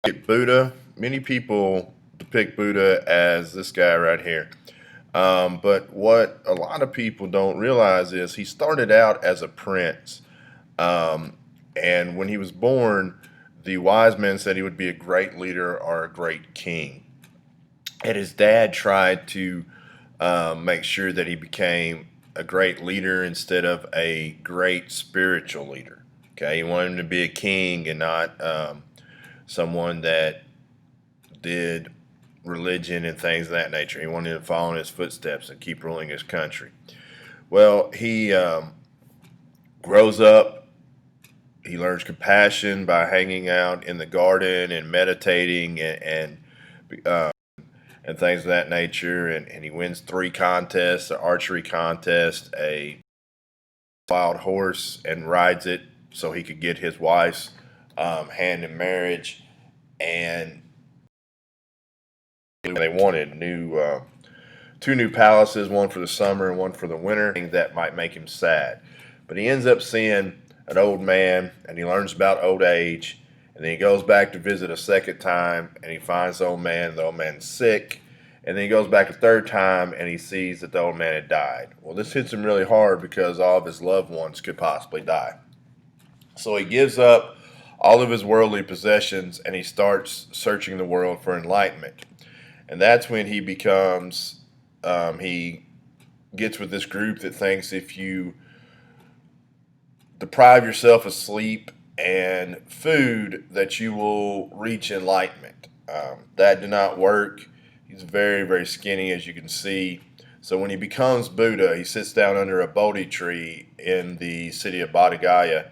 Buddha. Many people depict Buddha as this guy right here. But what a lot of people don't realize is he started out as a prince. Um, and when he was born, the wise men said he would be a great leader or a great king. And his dad tried to make sure that he became a great leader instead of a great spiritual leader. Okay, he wanted him to be a king and not someone that did religion and things of that nature. He wanted to follow in his footsteps and keep ruling his country. Well, he grows up. He learns compassion by hanging out in the garden and meditating uh, and things of that nature. And he wins 3 contests: an archery contest, a wild horse, and rides it so he could get his wife's hand in marriage. And they wanted 2 new palaces, one for the summer and one for the winter. That might make him sad, but he ends up seeing an old man, and he learns about old age. And then he goes back to visit a second time, and he finds the old man. The old man's sick, and then he goes back a third time, and he sees that the old man had died. Well, this hits him really hard because all of his loved ones could possibly die. So he gives up all of his worldly possessions, and he starts searching the world for enlightenment. And that's when he gets with this group that thinks if you deprive yourself of sleep and food, that you will reach enlightenment. That did not work. He's very, very skinny, as you can see. So when he becomes Buddha, he sits down under a Bodhi tree in the city of Bodh Gaya,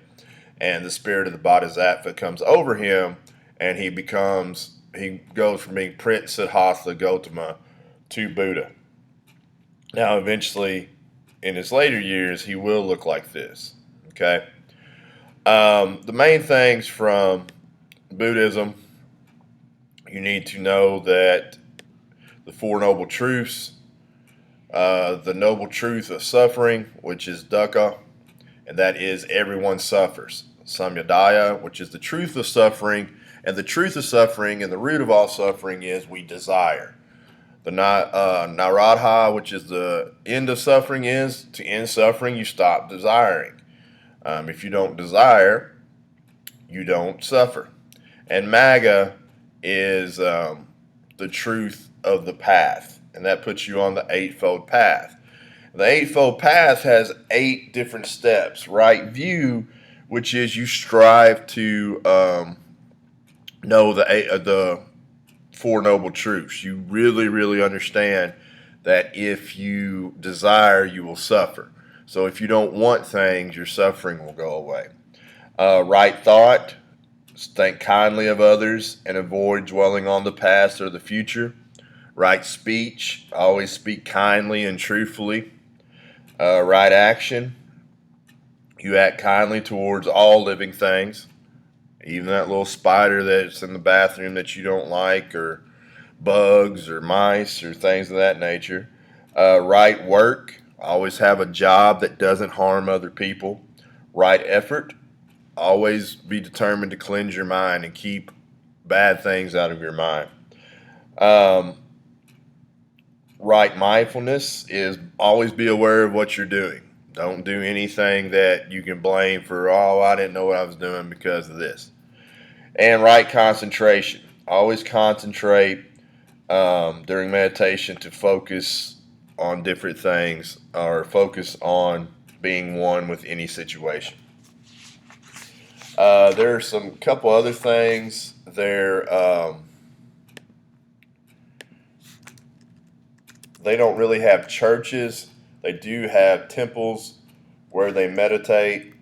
and the spirit of the Bodhisattva comes over him, and he goes from being Prince Siddhartha Gautama to Buddha. Now, eventually, in his later years, he will look like this. Okay. The main things from Buddhism, you need to know that the Four Noble Truths, the Noble Truth of Suffering, which is dukkha, and that is everyone suffers. Samyadaya, which is the truth of suffering, and the truth of suffering and the root of all suffering is we desire. The Naradha, which is the end of suffering, is to end suffering, you stop desiring. If you don't desire, you don't suffer. And Magga is the truth of the path, and that puts you on the Eightfold Path. The Eightfold Path has 8 different steps. Right view, which is you strive to know the Four Noble Truths. You really, really understand that if you desire, you will suffer. So if you don't want things, your suffering will go away. Right thought, think kindly of others and avoid dwelling on the past or the future. Right speech, always speak kindly and truthfully. Right action, you act kindly towards all living things, even that little spider that's in the bathroom that you don't like, or bugs or mice or things of that nature. Right work, always have a job that doesn't harm other people. Right effort, always be determined to cleanse your mind and keep bad things out of your mind. Um, right mindfulness is always be aware of what you're doing. Don't do anything that you can blame for, oh, I didn't know what I was doing because of this. And right concentration. Always concentrate during meditation to focus on different things or focus on being one with any situation. There are some couple other things there. They don't really have churches. They do have temples where they meditate.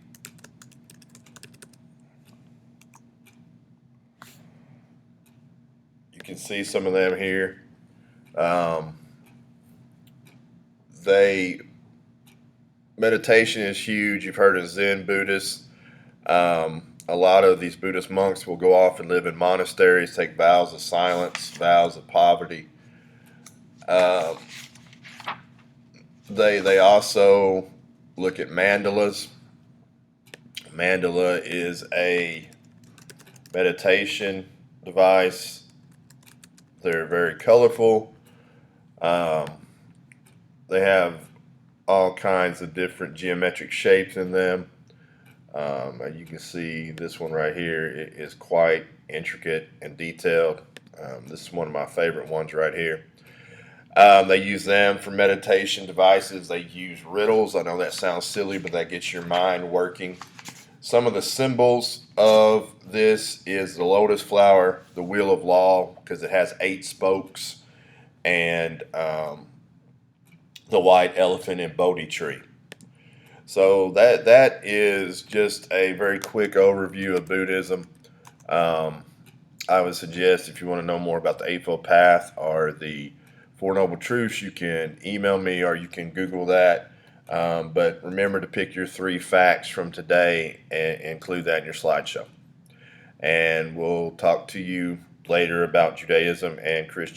You can see some of them here. Um, they Meditation is huge. You've heard of Zen Buddhists. A lot of these Buddhist monks will go off and live in monasteries, take vows of silence, vows of poverty. Um, they also look at mandalas. Mandala is a meditation device. They're very colorful. Um, they have all kinds of different geometric shapes in them. You can see this one right here is quite intricate and detailed. This is one of my favorite ones right here. They use them for meditation devices. They use riddles. I know that sounds silly, but that gets your mind working. Some of the symbols of this is the lotus flower, the wheel of law, because it has 8 spokes, and the white elephant and Bodhi tree. So that is just a very quick overview of Buddhism. I would suggest if you want to know more about the Eightfold Path or the Four Noble Truths, you can email me or you can Google that. But remember to pick your 3 facts from today and include that in your slideshow. And we'll talk to you later about Judaism and Christianity.